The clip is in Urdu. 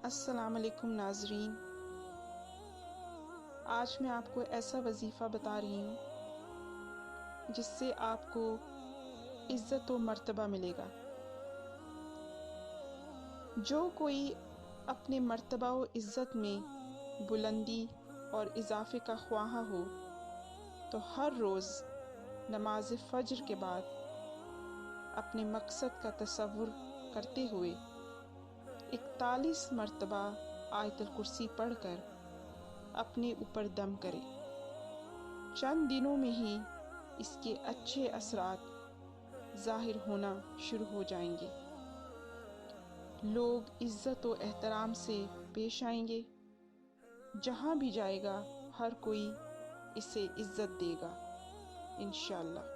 السلام علیکم ناظرین، آج میں آپ کو ایسا وظیفہ بتا رہی ہوں جس سے آپ کو عزت و مرتبہ ملے گا۔ جو کوئی اپنے مرتبہ و عزت میں بلندی اور اضافے کا خواہاں ہو تو ہر روز نماز فجر کے بعد اپنے مقصد کا تصور کرتے ہوئے 41 مرتبہ آیت الکرسی پڑھ کر اپنے اوپر دم کرے۔ چند دنوں میں ہی اس کے اچھے اثرات ظاہر ہونا شروع ہو جائیں گے۔ لوگ عزت و احترام سے پیش آئیں گے، جہاں بھی جائے گا ہر کوئی اسے عزت دے گا انشاءاللہ۔